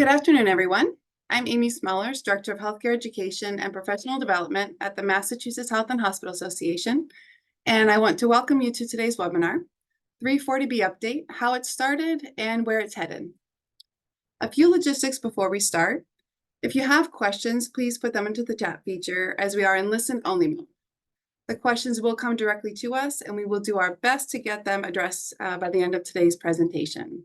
Good afternoon, everyone. I'm Amy Smellers, Director of Healthcare Education and Professional Development at the Massachusetts Health and Hospital Association, and I want to welcome you to today's webinar, 340B Update, how it started and where it's headed. A few logistics before we start. If you have questions, please put them into the chat feature as we are in listen-only mode. The questions will come directly to us, and we will do our best to get them addressed by the end of today's presentation.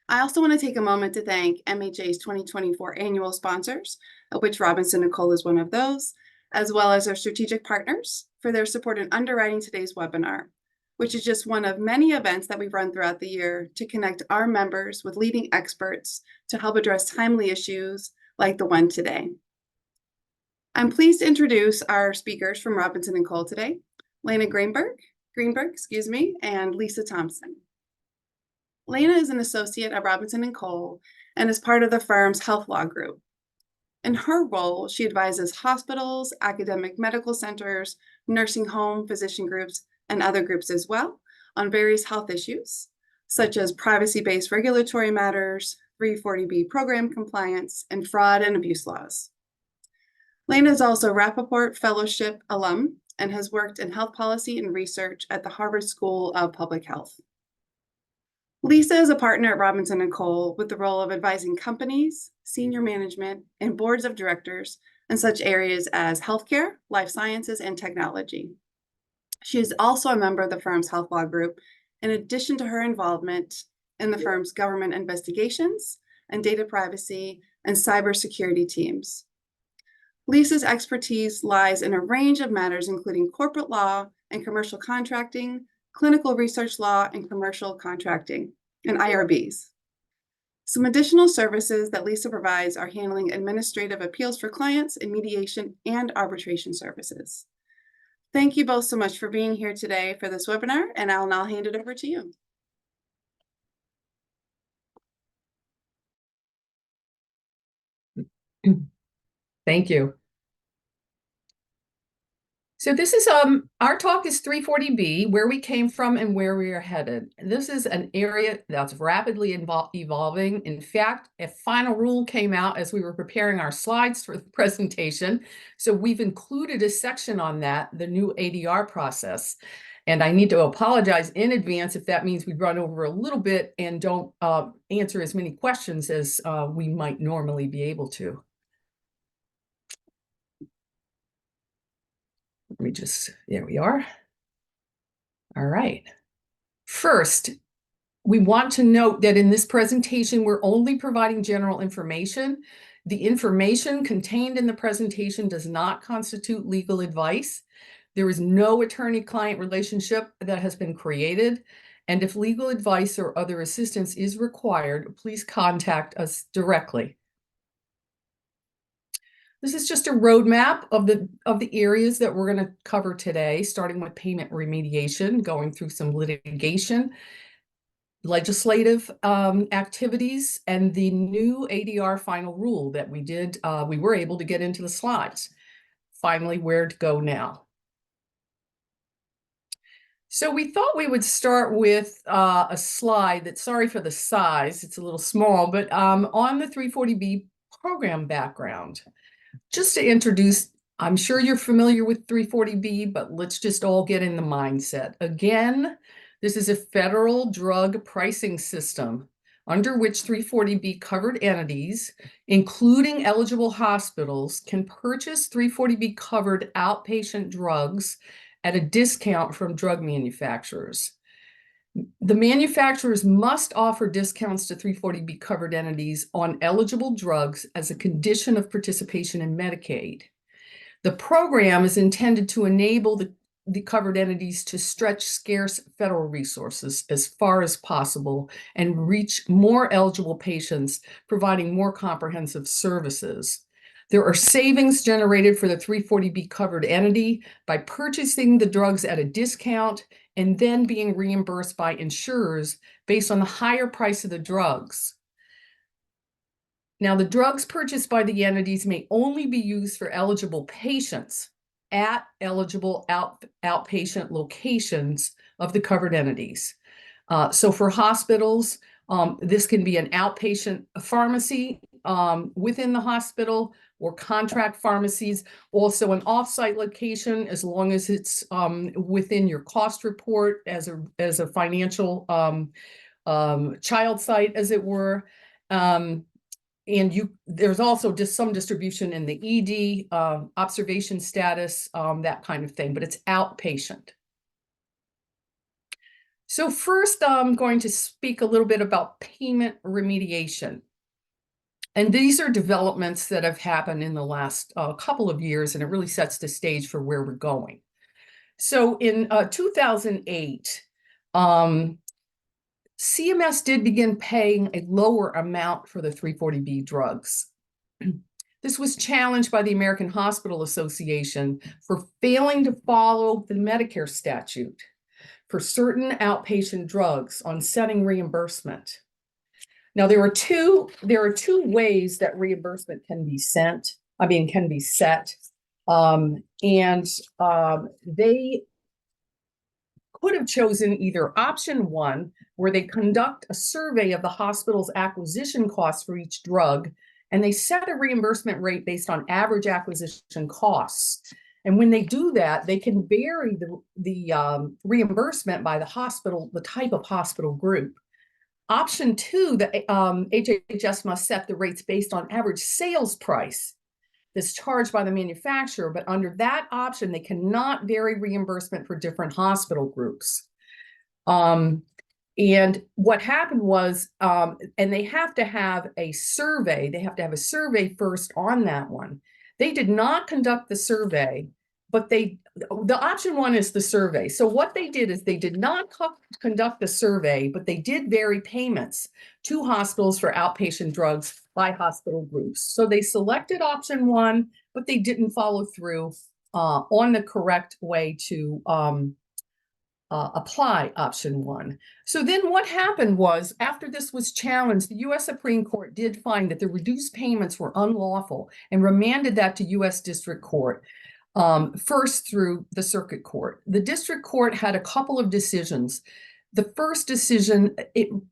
I also want to take a moment to thank MHA's 2024 annual sponsors, of which Robinson+Cole is one of those, as well as our strategic partners for their support in underwriting today's webinar, which is just one of many events that we've run throughout the year to connect our members with leading experts to help address timely issues like the one today. I'm pleased to introduce our speakers from Robinson+Cole today, Yelena Greenberg, and Lisa Thompson. Yelena is an associate at Robinson+Cole and is part of the firm's health law group. In her role, she advises hospitals, academic medical centers, nursing home, physician groups, and other groups as well on various health issues, such as privacy-based regulatory matters, 340B program compliance, and fraud and abuse laws. Yelena is also a Rappaport Fellowship alum and has worked in health policy and research at the Harvard School of Public Health. Lisa is a partner at Robinson+Cole with the role of advising companies, senior management, and boards of directors in such areas as healthcare, life sciences, and technology. She is also a member of the firm's health law group, in addition to her involvement in the firm's government investigations and data privacy and cybersecurity teams. Lisa's expertise lies in a range of matters, including corporate law and commercial contracting, clinical research law, and commercial contracting, and IRBs. Some additional services that Lisa provides are handling administrative appeals for clients and mediation and arbitration services. Thank you both so much for being here today for this webinar, and I'll now hand it over to you. Thank you. So this is our talk is 340B, where we came from and where we are headed. This is an area that's rapidly evolving. In fact, a final rule came out as we were preparing our slides for the presentation. So we've included a section on that, the new ADR process. And I need to apologize in advance if that means we run over a little bit and don't answer as many questions as we might normally be able to. There we are. All right. First, we want to note that in this presentation, we're only providing general information. The information contained in the presentation does not constitute legal advice. There is no attorney-client relationship that has been created. And if legal advice or other assistance is required, please contact us directly. This is just a roadmap of the areas that we're going to cover today, starting with payment remediation, going through some litigation, legislative activities, and the new ADR final rule that we were able to get into the slides. Finally, where to go now. So we thought we would start with a slide that, sorry for the size, it's a little small, but on the 340B program background. Just to introduce, I'm sure you're familiar with 340B, but let's just all get in the mindset. Again, this is a federal drug pricing system under which 340B covered entities, including eligible hospitals, can purchase 340B covered outpatient drugs at a discount from drug manufacturers. The manufacturers must offer discounts to 340B covered entities on eligible drugs as a condition of participation in Medicaid. The program is intended to enable the covered entities to stretch scarce federal resources as far as possible and reach more eligible patients, providing more comprehensive services. There are savings generated for the 340B covered entity by purchasing the drugs at a discount and then being reimbursed by insurers based on the higher price of the drugs. Now, the drugs purchased by the entities may only be used for eligible patients at eligible outpatient locations of the covered entities. So for hospitals, This can be an outpatient pharmacy within the hospital or contract pharmacies, also an offsite location, as long as it's within your cost report as a financial child site, as it were. And there's also just some distribution in the ED, observation status, that kind of thing, but it's outpatient. So first, I'm going to speak a little bit about payment remediation. And these are developments that have happened in the last couple of years, and it really sets the stage for where we're going. So in 2008, CMS did begin paying a lower amount for the 340B drugs. This was challenged by the American Hospital Association for failing to follow the Medicare statute for certain outpatient drugs on setting reimbursement. Now, there are two ways that reimbursement can be set. They could have chosen either option one, where they conduct a survey of the hospital's acquisition costs for each drug, and they set a reimbursement rate based on average acquisition costs. And when they do that, they can vary the reimbursement by the hospital, the type of hospital group. Option two, the HHS must set the rates based on average sales price that's charged by the manufacturer, but under that option, they cannot vary reimbursement for different hospital groups. And what happened was, and they have to have a survey, first on that one. They did not conduct the survey, but the option one is the survey. So what they did is they did not conduct the survey, but they did vary payments to hospitals for outpatient drugs by hospital groups. So they selected option one, but they didn't follow through on the correct way to apply option one. So then what happened was, after this was challenged, the U.S. Supreme Court did find that the reduced payments were unlawful and remanded that to U.S. District Court. First through the circuit court. The district court had a couple of decisions. The first decision,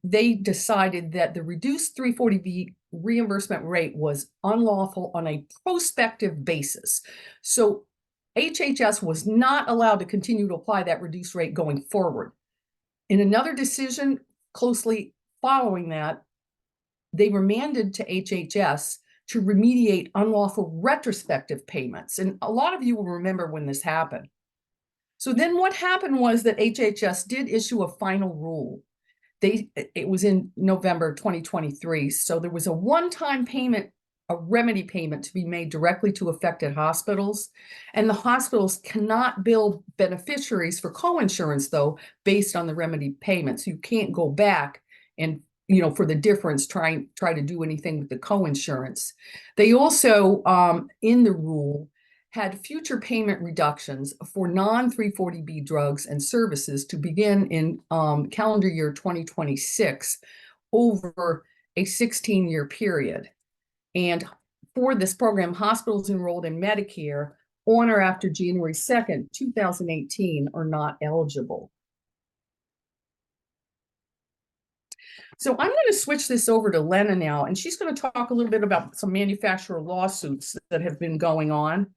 they decided that the reduced 340B reimbursement rate was unlawful on a prospective basis. So HHS was not allowed to continue to apply that reduced rate going forward. In another decision closely following that, they remanded to HHS to remediate unlawful retrospective payments. And a lot of you will remember when this happened. So then what happened was that HHS did issue a final rule. It was in November 2023. So there was a one-time payment, a remedy payment to be made directly to affected hospitals. And the hospitals cannot bill beneficiaries for coinsurance, though, based on the remedy payments. You can't go back and for the difference, try to do anything with the coinsurance. They also, in the rule, had future payment reductions for non-340B drugs and services to begin in calendar year 2026 over a 16-year period. And for this program, hospitals enrolled in Medicare on or after January 2nd, 2018 are not eligible. So I'm going to switch this over to Yelena now, and she's going to talk a little bit about some manufacturer lawsuits that have been going on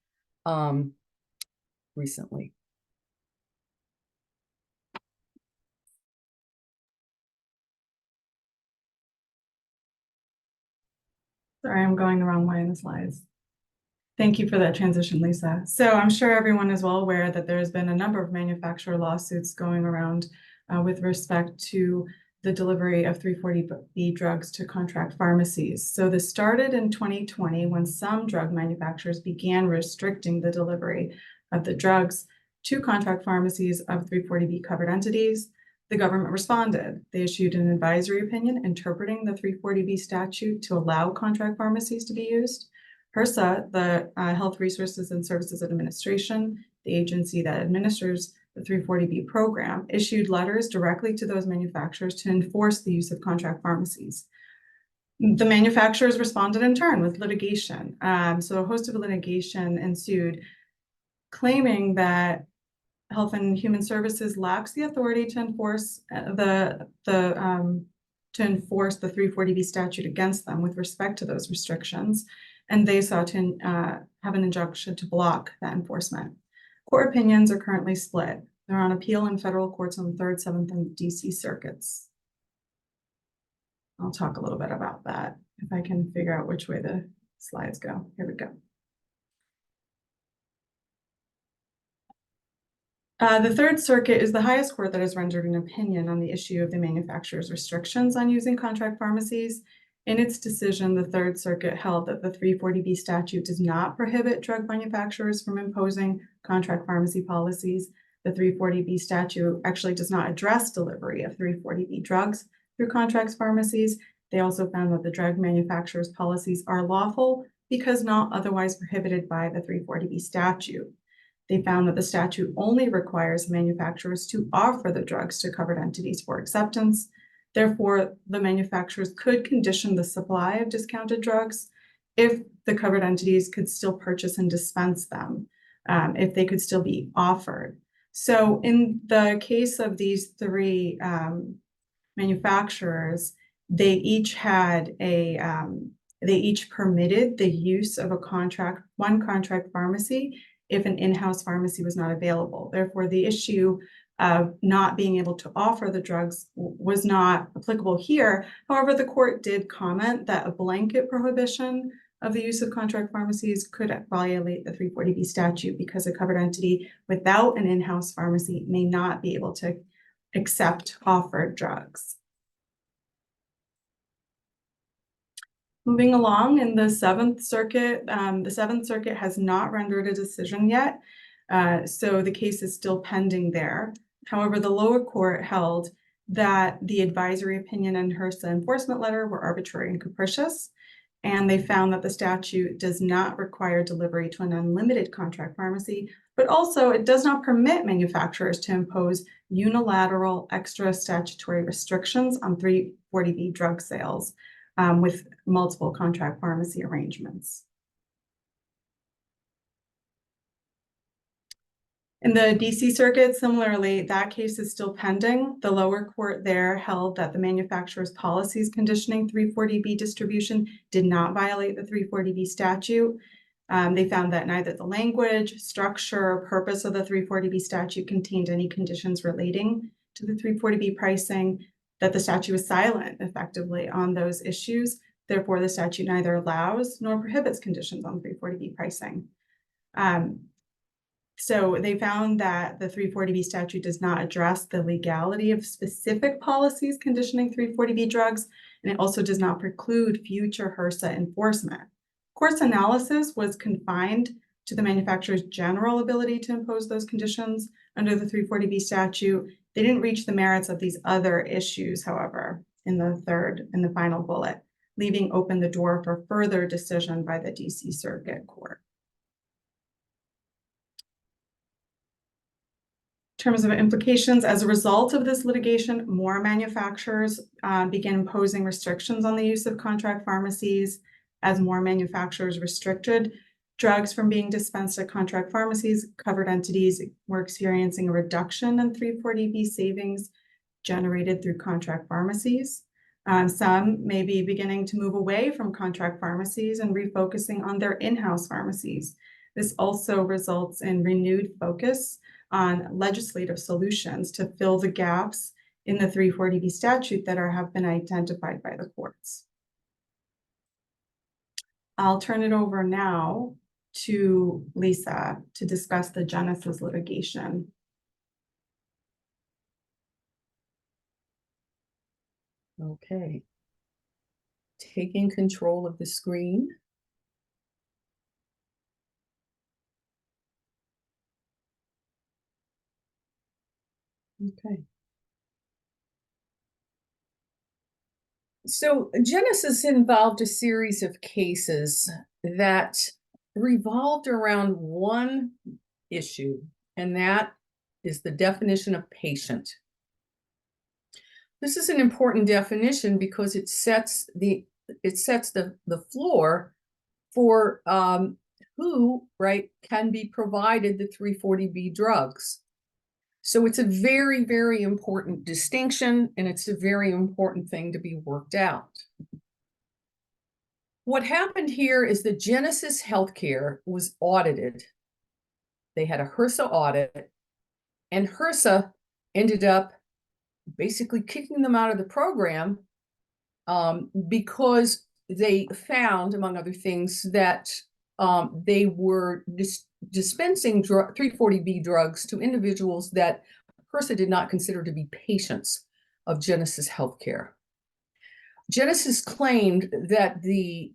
recently. Sorry, I'm going the wrong way in the slides. Thank you for that transition, Lisa. So I'm sure everyone is well aware that there's been a number of manufacturer lawsuits going around with respect to the delivery of 340B drugs to contract pharmacies. So this started in 2020 when some drug manufacturers began restricting the delivery of the drugs to contract pharmacies of 340B covered entities. The government responded. They issued an advisory opinion interpreting the 340B statute to allow contract pharmacies to be used. HRSA, the Health Resources and Services Administration, the agency that administers the 340B program, issued letters directly to those manufacturers to enforce the use of contract pharmacies. The manufacturers responded in turn with litigation. So a host of litigation ensued, claiming that Health and Human Services lacks the authority to enforce to enforce the 340B statute against them with respect to those restrictions, and they sought to have an injunction to block that enforcement. Court opinions are currently split. They're on appeal in federal courts on the 3rd, 7th, and DC circuits. I'll talk a little bit about that if I can figure out which way the slides go. Here we go. The 3rd Circuit is the highest court that has rendered an opinion on the issue of the manufacturer's restrictions on using contract pharmacies. In its decision, the 3rd Circuit held that the 340B statute does not prohibit drug manufacturers from imposing contract pharmacy policies. The 340B statute actually does not address delivery of 340B drugs through contract pharmacies. They also found that the drug manufacturer's policies are lawful because not otherwise prohibited by the 340B statute. They found that the statute only requires manufacturers to offer the drugs to covered entities for acceptance. Therefore, the manufacturers could condition the supply of discounted drugs if the covered entities could still purchase and dispense them, if they could still be offered. So in the case of these 3 manufacturers, they each had they each permitted the use of one contract pharmacy if an in-house pharmacy was not available. Therefore, the issue of not being able to offer the drugs was not applicable here. However, the court did comment that a blanket prohibition of the use of contract pharmacies could violate the 340B statute because a covered entity without an in-house pharmacy may not be able to accept offered drugs. Moving along in the 7th Circuit, the 7th Circuit has not rendered a decision yet, so the case is still pending there. However, the lower court held that the advisory opinion and HRSA enforcement letter were arbitrary and capricious, and they found that the statute does not require delivery to an unlimited contract pharmacy, but also it does not permit manufacturers to impose unilateral extra statutory restrictions on 340B drug sales with multiple contract pharmacy arrangements. In the DC Circuit, similarly, that case is still pending. The lower court there held that the manufacturer's policies conditioning 340B distribution did not violate the 340B statute. They found that neither the language, structure, or purpose of the 340B statute contained any conditions relating to the 340B pricing, that the statute was silent effectively on those issues. Therefore, the statute neither allows nor prohibits conditions on 340B pricing. So they found that the 340B statute does not address the legality of specific policies conditioning 340B drugs, and it also does not preclude future HRSA enforcement. Court's analysis was confined to the manufacturer's general ability to impose those conditions under the 340B statute. They didn't reach the merits of these other issues, however, in the final bullet, leaving open the door for further decision by the DC Circuit Court. In terms of implications, as a result of this litigation, more manufacturers began imposing restrictions on the use of contract pharmacies. As more manufacturers restricted drugs from being dispensed at contract pharmacies, covered entities were experiencing a reduction in 340B savings generated through contract pharmacies. Some may be beginning to move away from contract pharmacies and refocusing on their in-house pharmacies. This also results in renewed focus on legislative solutions to fill the gaps in the 340B statute that have been identified by the courts. I'll turn it over now to Lisa to discuss the Genesis litigation. Okay. Taking control of the screen. Okay. So Genesis involved a series of cases that revolved around one issue, and that is the definition of patient. This is an important definition because it sets the floor for who, right, can be provided the 340B drugs. So it's a very, very important distinction, and it's a very important thing to be worked out. What happened here is that Genesis Healthcare was audited. They had a HRSA audit, and HRSA ended up basically kicking them out of the program because they found, among other things, that they were dispensing 340B drugs to individuals that HRSA did not consider to be patients of Genesis Healthcare. Genesis claimed that the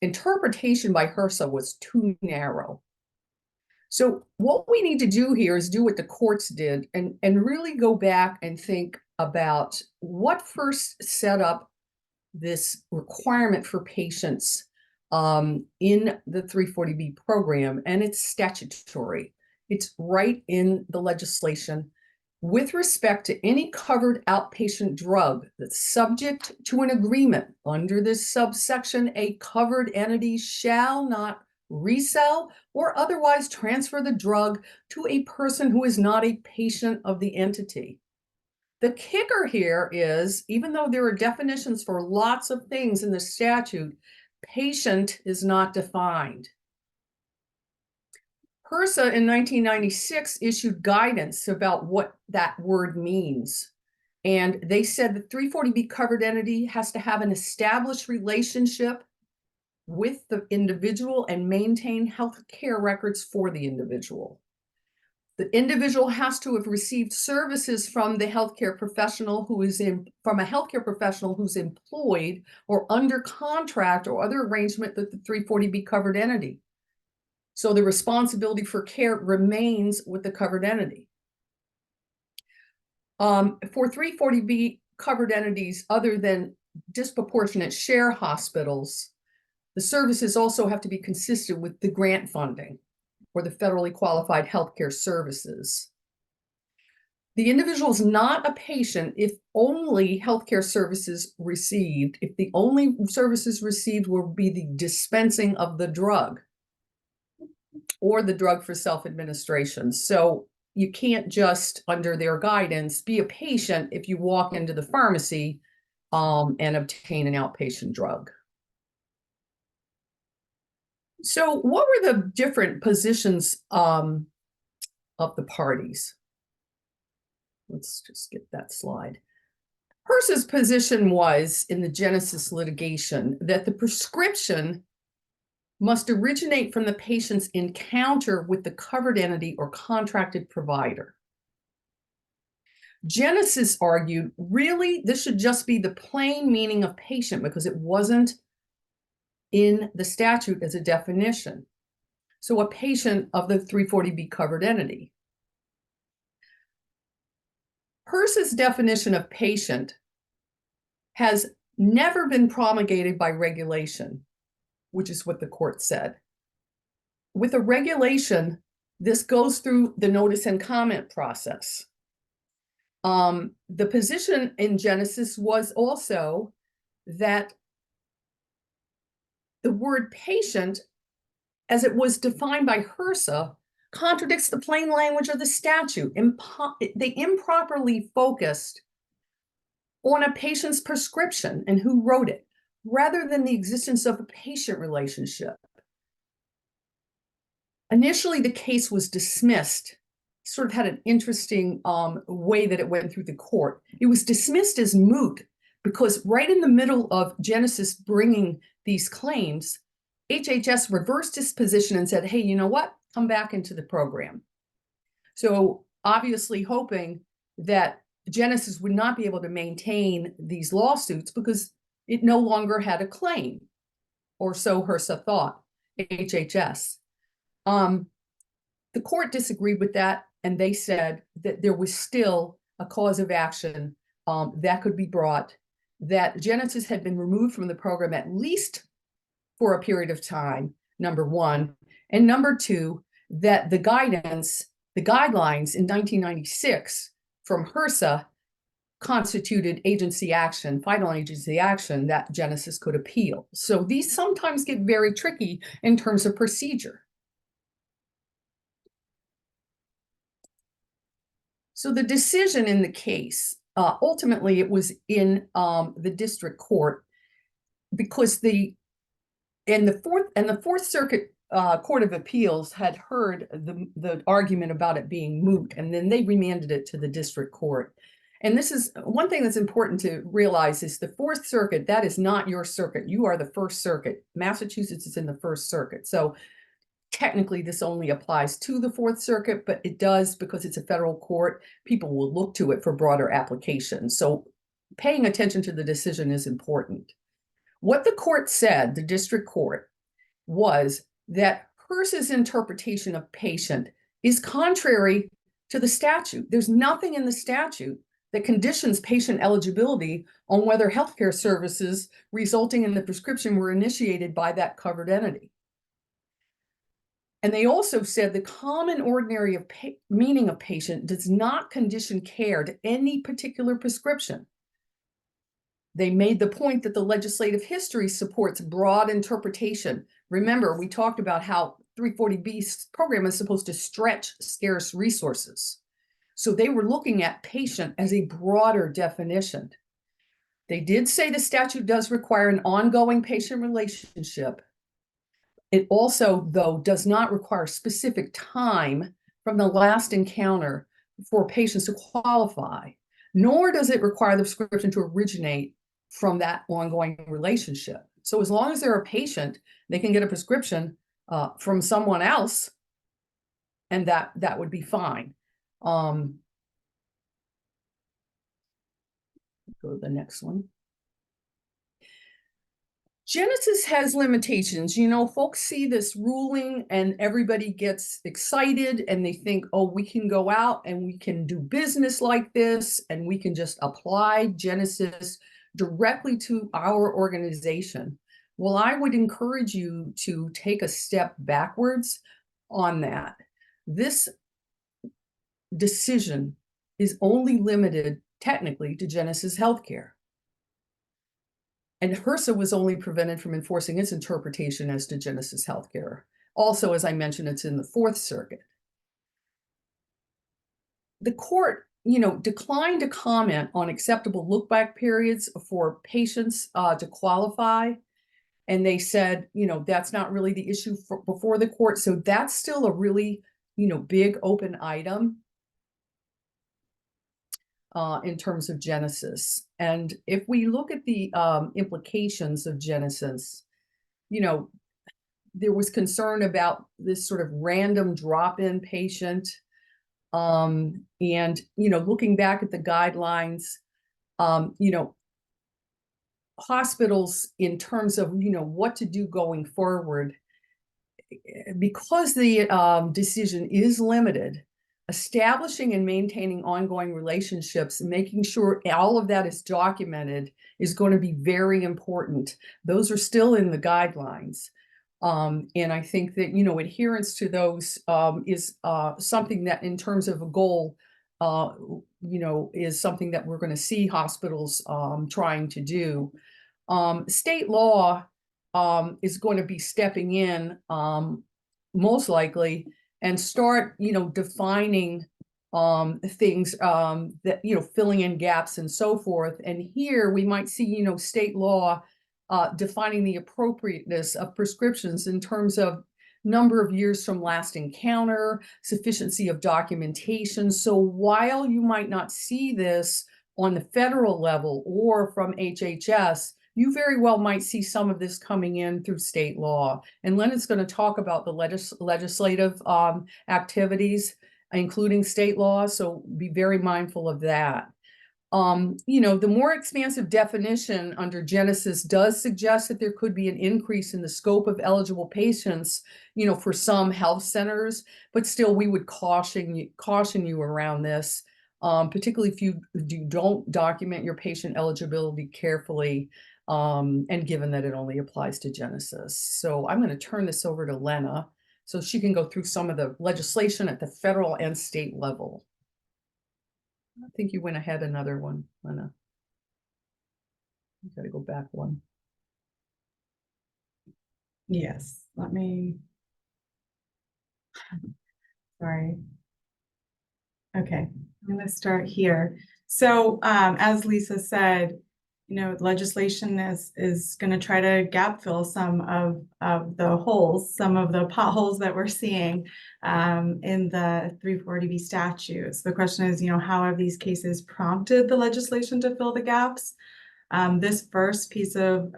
interpretation by HRSA was too narrow. So what we need to do here is do what the courts did and really go back and think about what first set up this requirement for patients in the 340B program, and it's statutory. It's right in the legislation. With respect to any covered outpatient drug that's subject to an agreement under this subsection, a covered entity shall not resell or otherwise transfer the drug to a person who is not a patient of the entity. The kicker here is, even though there are definitions for lots of things in the statute, patient is not defined. HRSA in 1996 issued guidance about what that word means. And they said the 340B covered entity has to have an established relationship with the individual and maintain health care records for the individual. The individual has to have received services from the healthcare professional who's employed or under contract or other arrangement with the 340B covered entity. So the responsibility for care remains with the covered entity. For 340B covered entities other than disproportionate share hospitals, the services also have to be consistent with the grant funding or the federally qualified healthcare services. The individual is not a patient if only healthcare services received, if the only services received will be the dispensing of the drug or the drug for self-administration. So you can't just, under their guidance, be a patient if you walk into the pharmacy and obtain an outpatient drug. So what were the different positions of the parties? Let's just get that slide. HRSA's position was, in the Genesis litigation, that the prescription must originate from the patient's encounter with the covered entity or contracted provider. Genesis argued, really, this should just be the plain meaning of patient because it wasn't in the statute as a definition. So a patient of the 340B covered entity. HRSA's definition of patient has never been promulgated by regulation, which is what the court said. With a regulation, this goes through the notice and comment process. The position in Genesis was also that the word patient, as it was defined by HRSA, contradicts the plain language of the statute. They improperly focused on a patient's prescription and who wrote it, rather than the existence of a patient relationship. Initially, the case was dismissed. Sort of had an interesting way that it went through the court. It was dismissed as moot because right in the middle of Genesis bringing these claims, HHS reversed its position and said, hey, you know what? Come back into the program. So obviously hoping that Genesis would not be able to maintain these lawsuits because it no longer had a claim, or so HRSA thought, HHS. The court disagreed with that, and they said that there was still a cause of action that could be brought, that Genesis had been removed from the program at least for a period of time, number one, and number two, that the guidelines in 1996 from HRSA constituted agency action, final agency action that Genesis could appeal. So these sometimes get very tricky in terms of procedure. So the decision in the case, ultimately it was in the district court, because the Fourth Circuit Court of Appeals had heard the argument about it being moot, and then they remanded it to the district court. And this is one thing that's important to realize, is the Fourth Circuit, that is not your circuit. You are the First Circuit. Massachusetts is in the First Circuit. So technically this only applies to the Fourth Circuit, but it does, because it's a federal court, people will look to it for broader application. So paying attention to the decision is important. What the court said, the district court, was that HRSA's interpretation of patient is contrary to the statute. There's nothing in the statute that conditions patient eligibility on whether healthcare services resulting in the prescription were initiated by that covered entity. And they also said the common ordinary meaning of patient does not condition care to any particular prescription. They made the point that the legislative history supports broad interpretation. Remember, we talked about how 340B's program is supposed to stretch scarce resources. So they were looking at patient as a broader definition. They did say the statute does require an ongoing patient relationship. It also, though, does not require specific time from the last encounter for patients to qualify, nor does it require the prescription to originate from that ongoing relationship. So as long as they're a patient, they can get a prescription from someone else, and that would be fine. Go to the next one. Genesis has limitations. You know, folks see this ruling and everybody gets excited and they think, oh, we can go out and we can do business like this and we can just apply Genesis directly to our organization. Well, I would encourage you to take a step backwards on that. This decision is only limited technically to Genesis Healthcare. And HRSA was only prevented from enforcing its interpretation as to Genesis Healthcare. Also, as I mentioned, it's in the Fourth Circuit. The court, declined to comment on acceptable look-back periods for patients to qualify. And they said, that's not really the issue before the court. So that's still a really, big open item in terms of Genesis. And if we look at the implications of Genesis, there was concern about this sort of random drop-in patient. And, looking back at the guidelines, hospitals in terms of, what to do going forward, because the decision is limited, establishing and maintaining ongoing relationships, making sure all of that is documented is going to be very important. Those are still in the guidelines. And I think that, adherence to those is something that in terms of a goal, is something that we're going to see hospitals trying to do. State law is going to be stepping in most likely and start, defining things that, filling in gaps and so forth. And here we might see, state law defining the appropriateness of prescriptions in terms of number of years from last encounter, sufficiency of documentation. So while you might not see this on the federal level or from HHS, you very well might see some of this coming in through state law. And Lena's going to talk about the legislative activities, including state law. So be very mindful of that. The more expansive definition under Genesis does suggest that there could be an increase in the scope of eligible patients, for some health centers, but still we would caution you around this, particularly if you don't document your patient eligibility carefully, and given that it only applies to Genesis. So I'm going to turn this over to Lena so she can go through some of the legislation at the federal and state level. I think you went ahead another one, Lena. You got to go back one. Yes, sorry. Okay, I'm going to start here. So as Lisa said, legislation is going to try to gap fill some of the holes, some of the potholes that we're seeing in the 340B statutes. The question is, how have these cases prompted the legislation to fill the gaps? This first piece of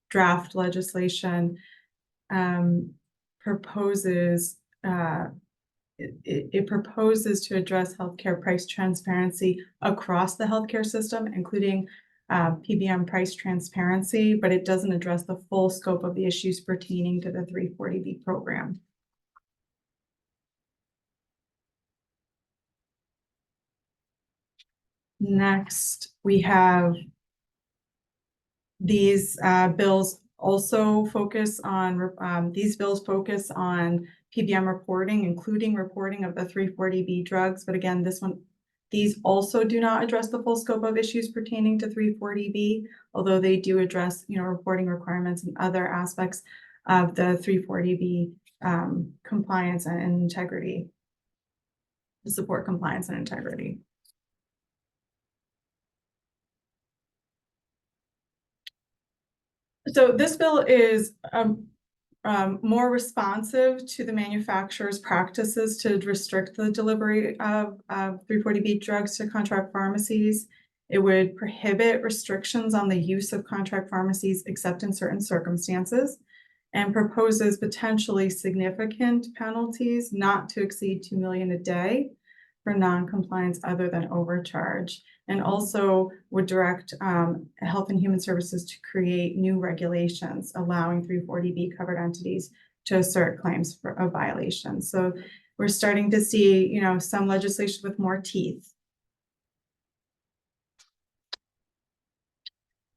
draft legislation proposes it proposes to address healthcare price transparency across the healthcare system, including PBM price transparency, but it doesn't address the full scope of the issues pertaining to the 340B program. Next, we have these bills also focus on PBM reporting, including reporting of the 340B drugs. But again, these also do not address the full scope of issues pertaining to 340B, although they do address, reporting requirements and other aspects of the 340B compliance and integrity, to support compliance and integrity. So this bill is more responsive to the manufacturer's practices to restrict the delivery of 340B drugs to contract pharmacies. It would prohibit restrictions on the use of contract pharmacies except in certain circumstances, and proposes potentially significant penalties not to exceed $2 million a day for non-compliance other than overcharge, and also would direct Health and Human Services to create new regulations allowing 340B covered entities to assert claims of violations. So we're starting to see, some legislation with more teeth.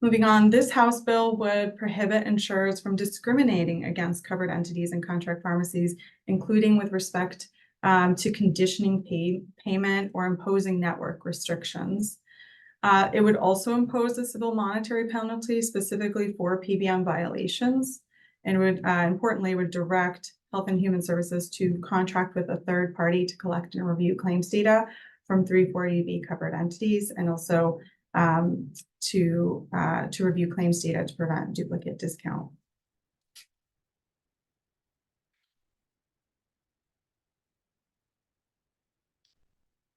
Moving on, this House bill would prohibit insurers from discriminating against covered entities and contract pharmacies, including with respect to conditioning payment or imposing network restrictions. It would also impose a civil monetary penalty specifically for PBM violations, and would importantly would direct Health and Human Services to contract with a third party to collect and review claims data from 340B covered entities, and also to review claims data to prevent duplicate discount.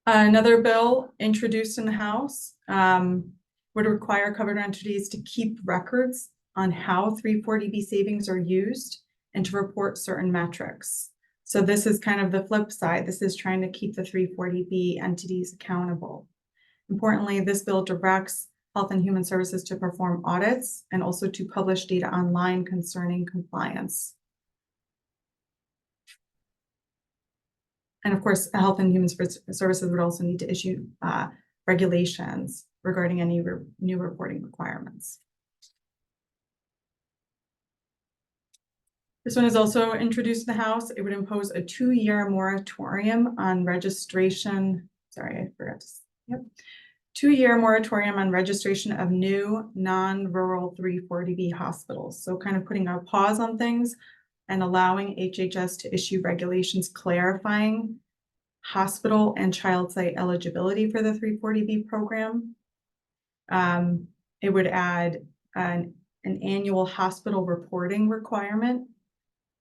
Another bill introduced in the House would require covered entities to keep records on how 340B savings are used and to report certain metrics. So this is kind of the flip side. This is trying to keep the 340B entities accountable. Importantly, this bill directs Health and Human Services to perform audits and also to publish data online concerning compliance. And of course, Health and Human Services would also need to issue regulations regarding any new reporting requirements. This one is also introduced in the House. It would impose a 2-year moratorium on registration. Sorry, I forgot to. Yep. 2-year moratorium on registration of new non-rural 340B hospitals. So kind of putting a pause on things and allowing HHS to issue regulations clarifying hospital and child site eligibility for the 340B program. It would add an annual hospital reporting requirement,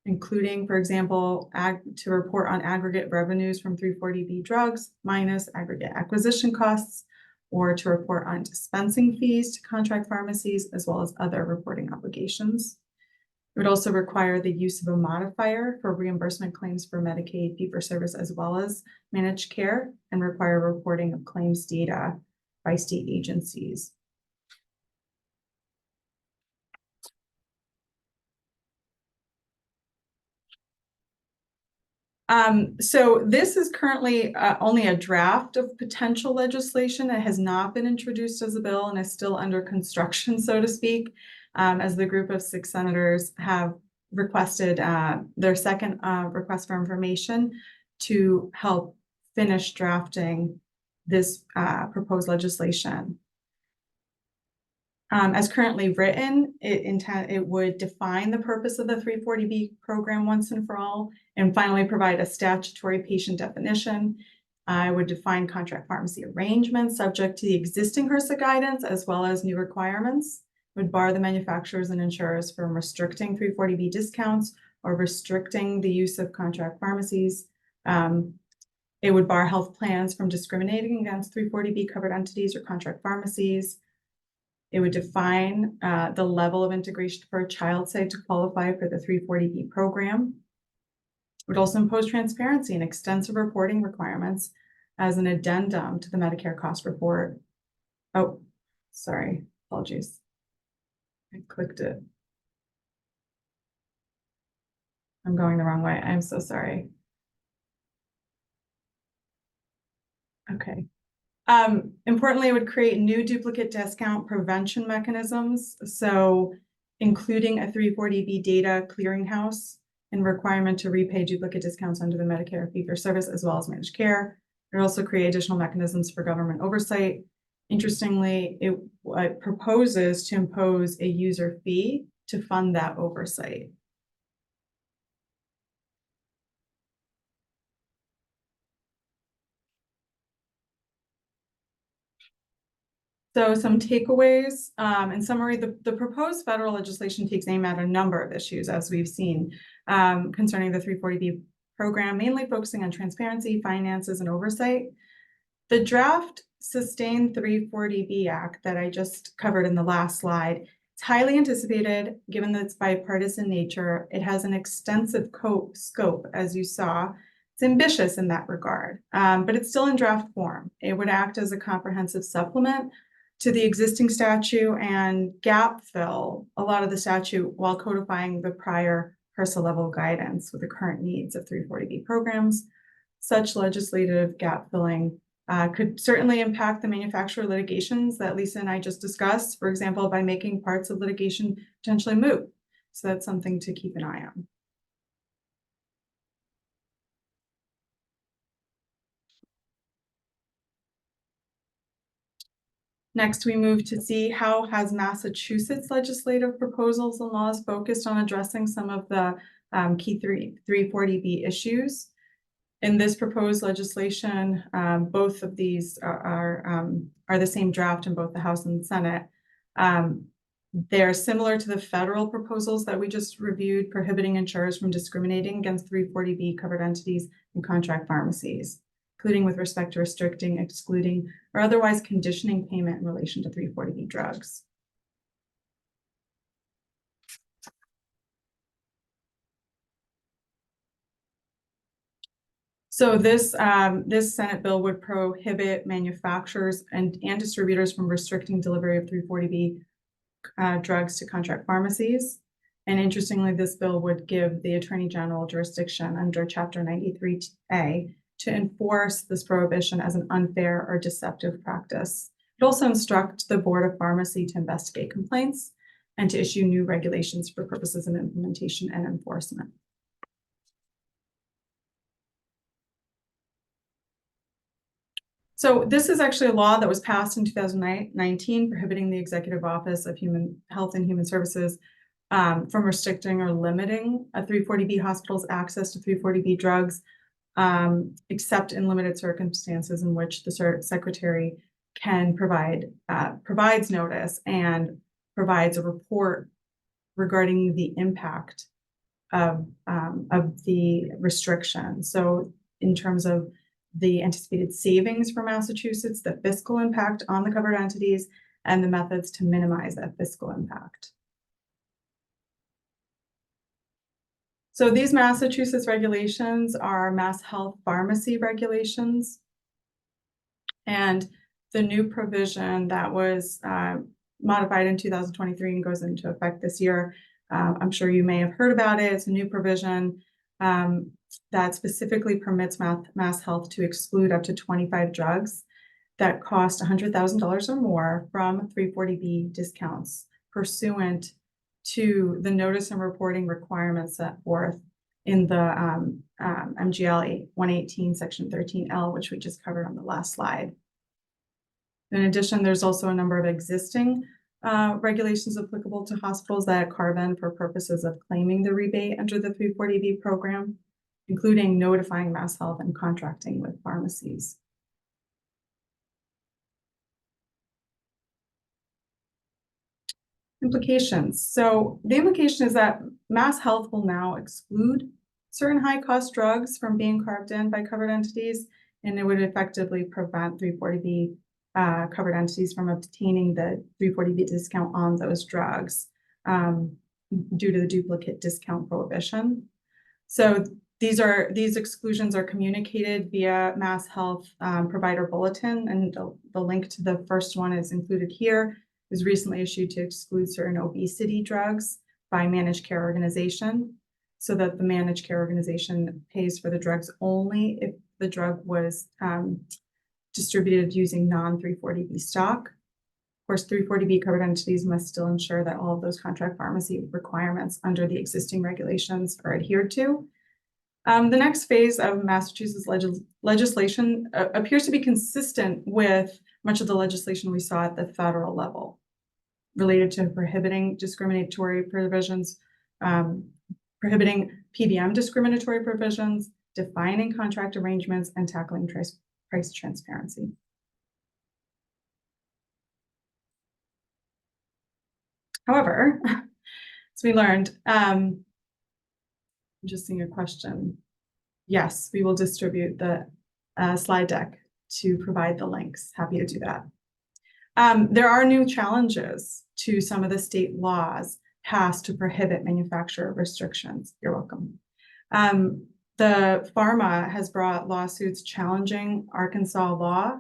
including, for example, to report on aggregate revenues from 340B drugs minus aggregate acquisition costs, or to report on dispensing fees to contract pharmacies, as well as other reporting obligations. It would also require the use of a modifier for reimbursement claims for Medicaid fee-for-service as well as managed care, and require reporting of claims data by state agencies. So this is currently only a draft of potential legislation. It has not been introduced as a bill and is still under construction, so to speak, as the group of 6 senators have requested their second request for information to help finish drafting this proposed legislation. As currently written, it would define the purpose of the 340B program once and for all, and finally provide a statutory patient definition, I would define contract pharmacy arrangements subject to the existing HRSA guidance as well as new requirements. Would bar the manufacturers and insurers from restricting 340B discounts or restricting the use of contract pharmacies. It would bar health plans from discriminating against 340B covered entities or contract pharmacies. It would define the level of integration for a child site to qualify for the 340B program. It would also impose transparency and extensive reporting requirements as an addendum to the Medicare cost report. Oh, sorry, apologies. I clicked it. I'm going the wrong way. I'm so sorry. Okay. Importantly, it would create new duplicate discount prevention mechanisms. So including a 340B data clearinghouse and requirement to repay duplicate discounts under the Medicare fee-for-service as well as managed care. It would also create additional mechanisms for government oversight. Interestingly, it proposes to impose a user fee to fund that oversight. So some takeaways, in summary, the proposed federal legislation takes aim at a number of issues, as we've seen, concerning the 340B program, mainly focusing on transparency, finances, and oversight. The draft Sustained 340B Act that I just covered in the last slide, it's highly anticipated, given that it's bipartisan nature. It has an extensive scope, as you saw. It's ambitious in that regard, but it's still in draft form. It would act as a comprehensive supplement to the existing statute and gap fill a lot of the statute while codifying the prior HRSA level guidance with the current needs of 340B programs. Such legislative gap filling could certainly impact the manufacturer litigations that Lisa and I just discussed, for example, by making parts of litigation potentially moot. So that's something to keep an eye on. Next, we move to see how has Massachusetts legislative proposals and laws focused on addressing some of the key 340B issues. In this proposed legislation, both of these are the same draft in both the House and the Senate. They're similar to the federal proposals that we just reviewed, prohibiting insurers from discriminating against 340B covered entities and contract pharmacies, including with respect to restricting, excluding, or otherwise conditioning payment in relation to 340B drugs. So this Senate bill would prohibit manufacturers and distributors from restricting delivery of 340B drugs to contract pharmacies. And interestingly, this bill would give the Attorney General jurisdiction under Chapter 93A to enforce this prohibition as an unfair or deceptive practice. It also instructs the Board of Pharmacy to investigate complaints and to issue new regulations for purposes of implementation and enforcement. So this is actually a law that was passed in 2019, prohibiting the Executive Office of Health and Human Services from restricting or limiting a 340B hospital's access to 340B drugs, except in limited circumstances in which the Secretary can provides notice and provides a report regarding the impact of the restriction. So in terms of the anticipated savings for Massachusetts, the fiscal impact on the covered entities, and the methods to minimize that fiscal impact. So these Massachusetts regulations are Mass Health Pharmacy regulations. And the new provision that was modified in 2023 and goes into effect this year, I'm sure you may have heard about it. It's a new provision that specifically permits Mass Health to exclude up to 25 drugs that cost $100,000 or more from 340B discounts pursuant to the notice and reporting requirements set forth in the MGL 118 section 13L, which we just covered on the last slide. In addition, there's also a number of existing regulations applicable to hospitals that carve in for purposes of claiming the rebate under the 340B program. including notifying Mass Health and contracting with pharmacies. Implications. So the implication is that Mass Health will now exclude certain high-cost drugs from being carved in by covered entities, and it would effectively prevent 340B covered entities from obtaining the 340B discount on those drugs due to the duplicate discount prohibition. So these exclusions are communicated via Mass Health provider bulletin, and the link to the first one is included here. It was recently issued to exclude certain obesity drugs by managed care organization, so that the managed care organization pays for the drugs only if the drug was distributed using non-340B stock. Of course, 340B covered entities must still ensure that all of those contract pharmacy requirements under the existing regulations are adhered to. The next phase of Massachusetts legislation appears to be consistent with much of the legislation we saw at the federal level related to prohibiting discriminatory provisions, prohibiting PBM discriminatory provisions, defining contract arrangements, and tackling price transparency. However, as we learned, I'm just seeing a question. Yes, we will distribute the slide deck to provide the links. Happy to do that. There are new challenges to some of the state laws passed to prohibit manufacturer restrictions. You're welcome. The pharma has brought lawsuits challenging Arkansas law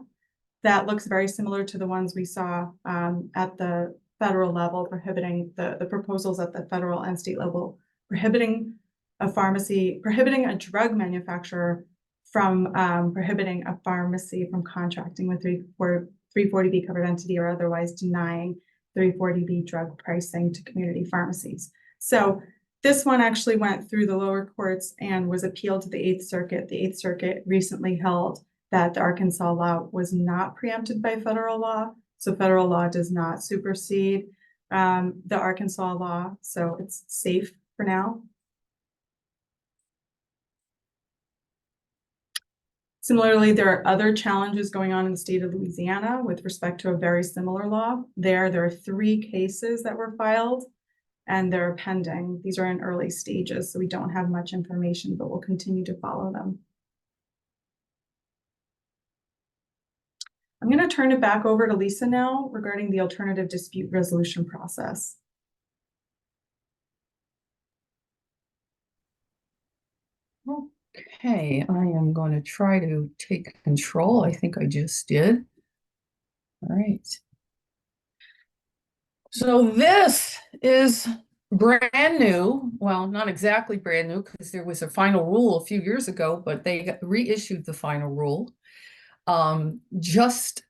that looks very similar to the ones we saw at the federal level, prohibiting the proposals at the federal and state level, prohibiting a drug manufacturer from prohibiting a pharmacy from contracting with 340B covered entity or otherwise denying 340B drug pricing to community pharmacies. So this one actually went through the lower courts and was appealed to the 8th Circuit. The 8th Circuit recently held that the Arkansas law was not preempted by federal law. So federal law does not supersede the Arkansas law. So it's safe for now. Similarly, there are other challenges going on in the state of Louisiana with respect to a very similar law. There are 3 cases that were filed and they're pending. These are in early stages, so we don't have much information, but we'll continue to follow them. I'm going to turn it back over to Lisa now regarding the alternative dispute resolution process. Okay, I am going to try to take control. I think I just did. All right. So this is brand new. Well, not exactly brand new because there was a final rule a few years ago, but they reissued the final rule just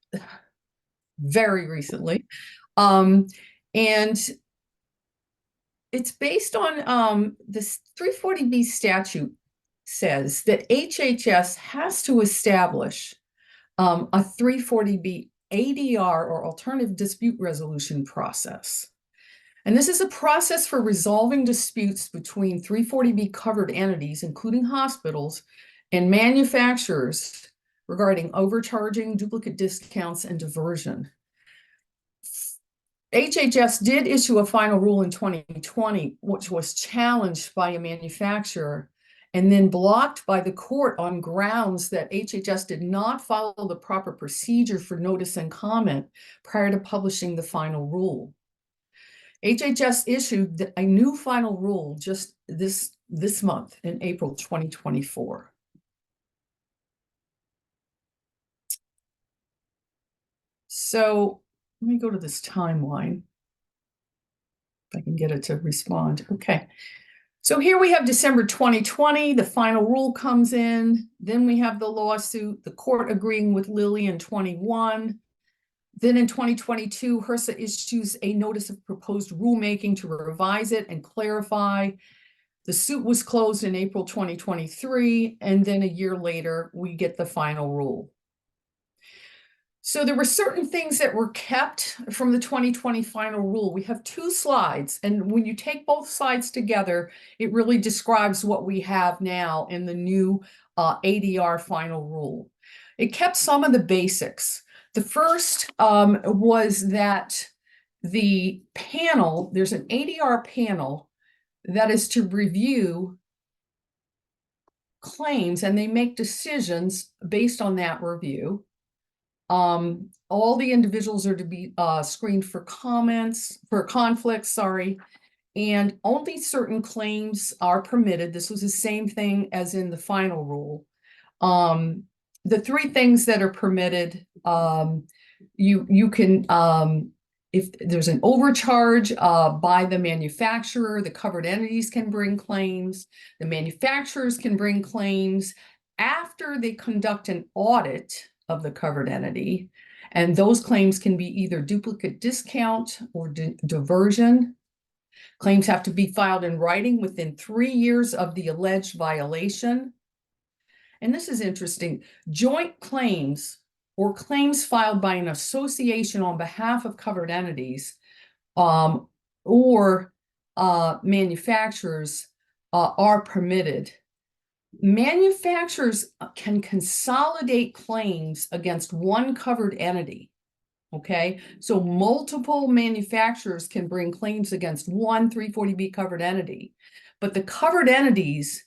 very recently. And it's based on this 340B statute says that HHS has to establish a 340B ADR or alternative dispute resolution process. And this is a process for resolving disputes between 340B covered entities, including hospitals and manufacturers regarding overcharging, duplicate discounts, and diversion. HHS did issue a final rule in 2020, which was challenged by a manufacturer and then blocked by the court on grounds that HHS did not follow the proper procedure for notice and comment prior to publishing the final rule. HHS issued a new final rule just this month in April 2024. So let me go to this timeline, if I can get it to respond. Okay. So here we have December 2020, the final rule comes in, then we have the lawsuit, the court agreeing with Lilly in 21. Then in 2022, HRSA issues a notice of proposed rulemaking to revise it and clarify. The suit was closed in April 2023, and then a year later, we get the final rule. So there were certain things that were kept from the 2020 final rule. We have two slides, and when you take both slides together, it really describes what we have now in the new ADR final rule. It kept some of the basics. The first was that the panel, there's an ADR panel that is to review claims, and they make decisions based on that review. All the individuals are to be screened for conflicts, and only certain claims are permitted. This was the same thing as in the final rule. The three things that are permitted, you can, if there's an overcharge by the manufacturer, the covered entities can bring claims. The manufacturers can bring claims after they conduct an audit of the covered entity, and those claims can be either duplicate discount or diversion. Claims have to be filed in writing within 3 years of the alleged violation. And this is interesting. Joint claims or claims filed by an association on behalf of covered entities or manufacturers are permitted. Manufacturers can consolidate claims against one covered entity. Okay, so multiple manufacturers can bring claims against one 340B covered entity, but the covered entities,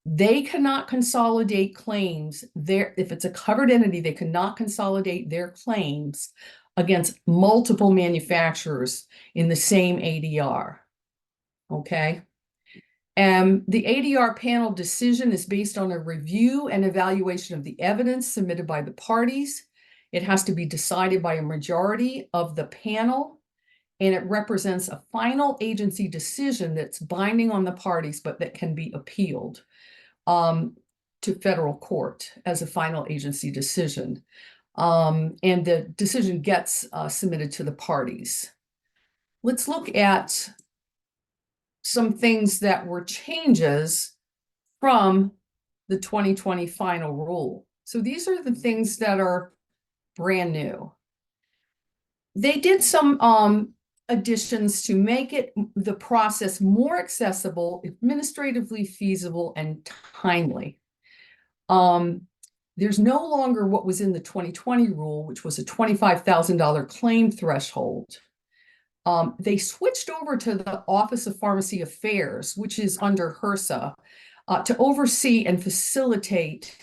they cannot consolidate claims there. If it's a covered entity, they cannot consolidate their claims against multiple manufacturers in the same ADR. Okay. The ADR panel decision is based on a review and evaluation of the evidence submitted by the parties. It has to be decided by a majority of the panel, and it represents a final agency decision that's binding on the parties, but that can be appealed to federal court as a final agency decision. And the decision gets submitted to the parties. Let's look at some things that were changes from the 2020 final rule. So these are the things that are brand new. They did some additions to make the process more accessible, administratively feasible, and timely. There's no longer what was in the 2020 rule, which was a $25,000 claim threshold. They switched over to the Office of Pharmacy Affairs, which is under HRSA, to oversee and facilitate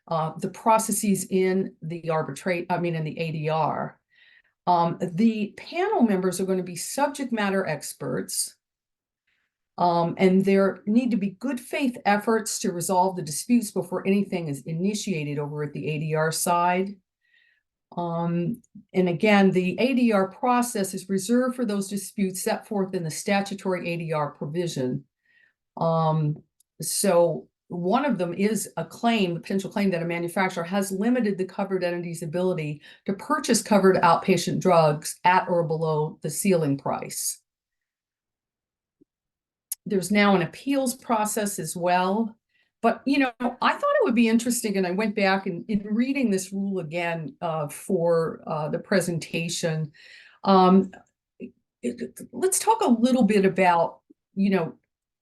the processes in the ADR. The panel members are going to be subject matter experts, and there need to be good faith efforts to resolve the disputes before anything is initiated over at the ADR side. And again, the ADR process is reserved for those disputes set forth in the statutory ADR provision. So one of them is a potential claim that a manufacturer has limited the covered entity's ability to purchase covered outpatient drugs at or below the ceiling price. There's now an appeals process as well. But, I thought it would be interesting, and I went back and in reading this rule again for the presentation. Let's talk a little bit about,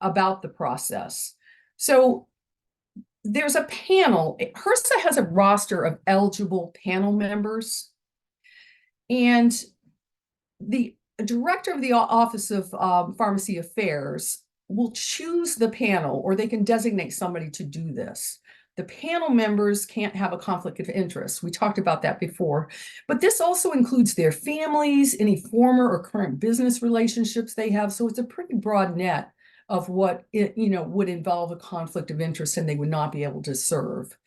about the process. So there's a panel. HRSA has a roster of eligible panel members, and the director of the Office of Pharmacy Affairs will choose the panel, or they can designate somebody to do this. The panel members can't have a conflict of interest. We talked about that before, but this also includes their families, any former or current business relationships they have. So it's a pretty broad net of what would involve a conflict of interest and they would not be able to serve.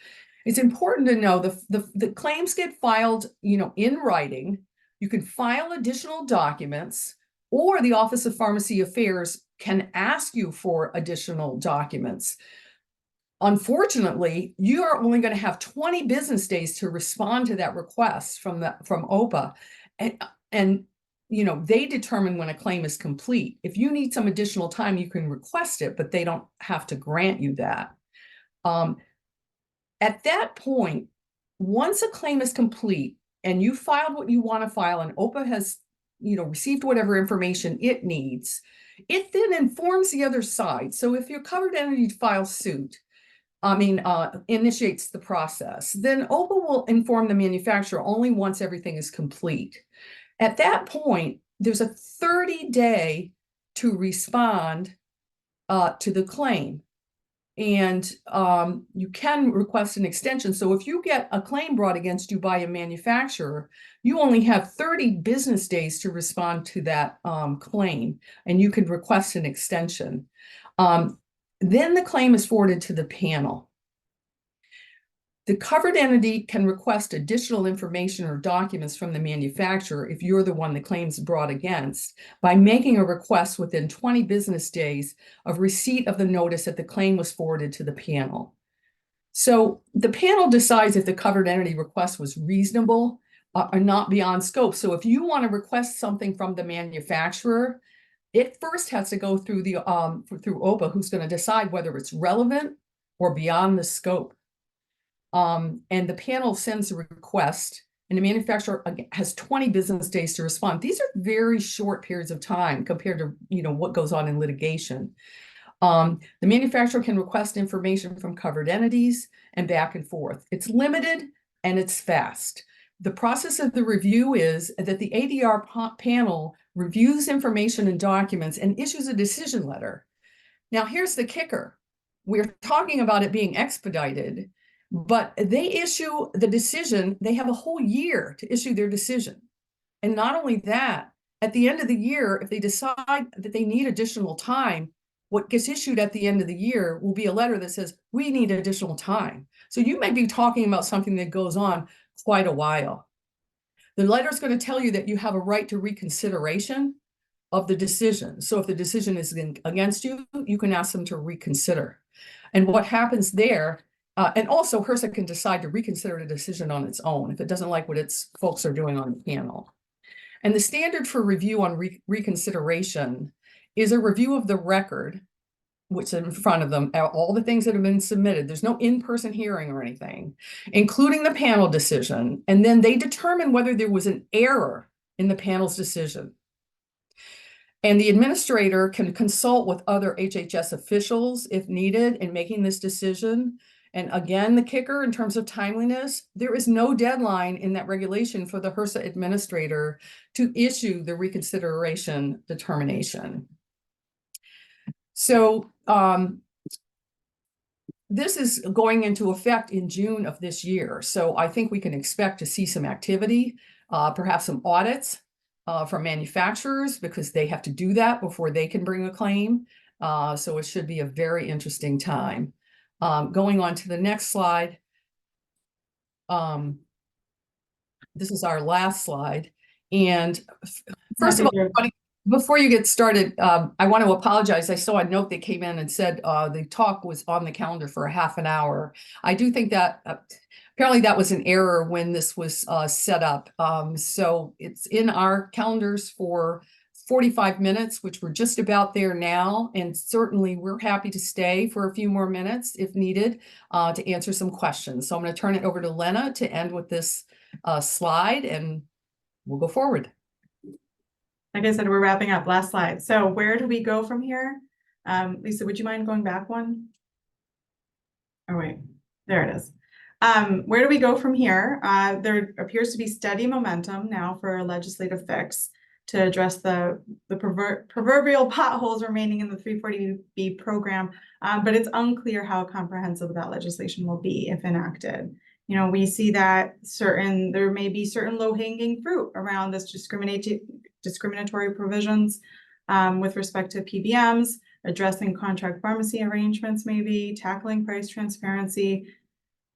It's important to know the claims get filed, in writing. You can file additional documents, or the Office of Pharmacy Affairs can ask you for additional documents. Unfortunately, you are only going to have 20 business days to respond to that request from OPA. And they determine when a claim is complete. If you need some additional time, you can request it, but they don't have to grant you that. At that point, once a claim is complete, and you filed what you want to file, and OPA has, received whatever information it needs, it then informs the other side. So if your covered entity files suit, initiates the process, then OPA will inform the manufacturer only once everything is complete. At that point, there's a 30-day to respond to the claim. And you can request an extension. So if you get a claim brought against you by a manufacturer, you only have 30 business days to respond to that claim, and you can request an extension. Then the claim is forwarded to the panel. The covered entity can request additional information or documents from the manufacturer if you're the one the claim's brought against by making a request within 20 business days of receipt of the notice that the claim was forwarded to the panel. So the panel decides if the covered entity request was reasonable or not beyond scope. So if you want to request something from the manufacturer, it first has to go through through OPA, who's going to decide whether it's relevant or beyond the scope. And the panel sends a request, and the manufacturer has 20 business days to respond. These are very short periods of time compared to what goes on in litigation. The manufacturer can request information from covered entities and back and forth. It's limited and it's fast. The process of the review is that the ADR panel reviews information and documents and issues a decision letter. Now, here's the kicker. We're talking about it being expedited, but they issue the decision. They have a whole year to issue their decision. And not only that, at the end of the year, if they decide that they need additional time, what gets issued at the end of the year will be a letter that says, we need additional time. So you may be talking about something that goes on quite a while. The letter is going to tell you that you have a right to reconsideration of the decision. So if the decision is against you, you can ask them to reconsider. And what happens there, and also HRSA can decide to reconsider the decision on its own if it doesn't like what its folks are doing on the panel. And the standard for review on reconsideration is a review of the record, which is in front of them, all the things that have been submitted. There's no in-person hearing or anything, including the panel decision. And then they determine whether there was an error in the panel's decision. And the administrator can consult with other HHS officials if needed in making this decision. And again, the kicker in terms of timeliness, there is no deadline in that regulation for the HRSA administrator to issue the reconsideration determination. So this is going into effect in June of this year. So I think we can expect to see some activity, perhaps some audits from manufacturers, because they have to do that before they can bring a claim. So it should be a very interesting time. Going on to the next slide. This is our last slide. And first of all, before you get started, I want to apologize. I saw a note that came in and said the talk was on the calendar for a half an hour. I do think that apparently that was an error when this was set up. So it's in our calendars for 45 minutes, which we're just about there now. And certainly we're happy to stay for a few more minutes if needed to answer some questions. So I'm going to turn it over to Lena to end with this slide, and we'll go forward. Like I said, we're wrapping up. Last slide. So where do we go from here? Lisa, would you mind going back one? Oh, wait, there it is. Where do we go from here? There appears to be steady momentum now for a legislative fix to address the proverbial potholes remaining in the 340B program, but it's unclear how comprehensive that legislation will be if enacted. We see that there may be certain low-hanging fruit around this discriminatory provisions with respect to PBMs, addressing contract pharmacy arrangements, maybe tackling price transparency.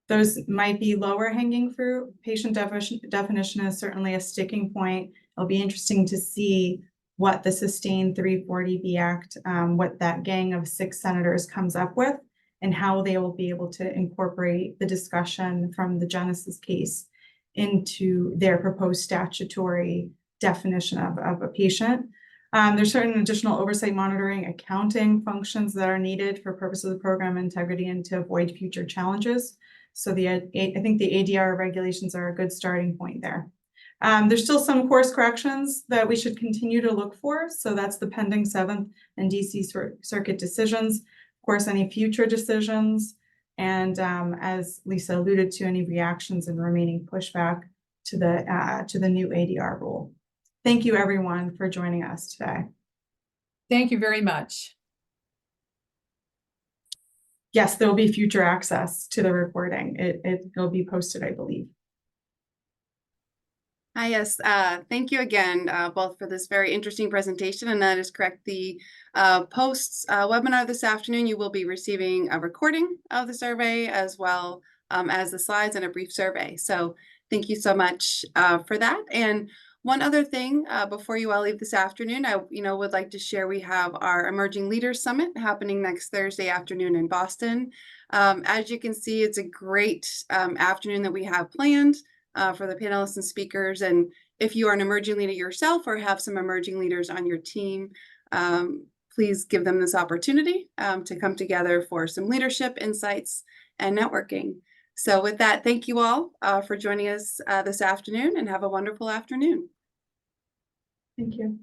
Those might be lower hanging fruit. Patient definition is certainly a sticking point. It'll be interesting to see what the sustained 340B Act, what that gang of 6 senators comes up with, and how they will be able to incorporate the discussion from the Genesis case into their proposed statutory definition of a patient. There's certain additional oversight, monitoring, accounting functions that are needed for purposes of program integrity and to avoid future challenges. So I think the ADR regulations are a good starting point there. There's still some course corrections that we should continue to look for. So that's the pending 7th and DC Circuit decisions. Of course, any future decisions. And as Lisa alluded to, any reactions and remaining pushback to the new ADR rule. Thank you, everyone, for joining us today. Thank you very much. Yes, there will be future access to the recording. It'll be posted, I believe. Hi, yes, thank you again, both for this very interesting presentation, and that is correct. The post webinar this afternoon, you will be receiving a recording of the survey as well as the slides and a brief survey. So thank you so much for that. And one other thing before you all leave this afternoon, I would like to share we have our Emerging Leaders Summit happening next Thursday afternoon in Boston. As you can see, it's a great afternoon that we have planned for the panelists and speakers. And if you are an emerging leader yourself or have some emerging leaders on your team, please give them this opportunity to come together for some leadership insights and networking. So with that, thank you all for joining us this afternoon, and have a wonderful afternoon. Thank you.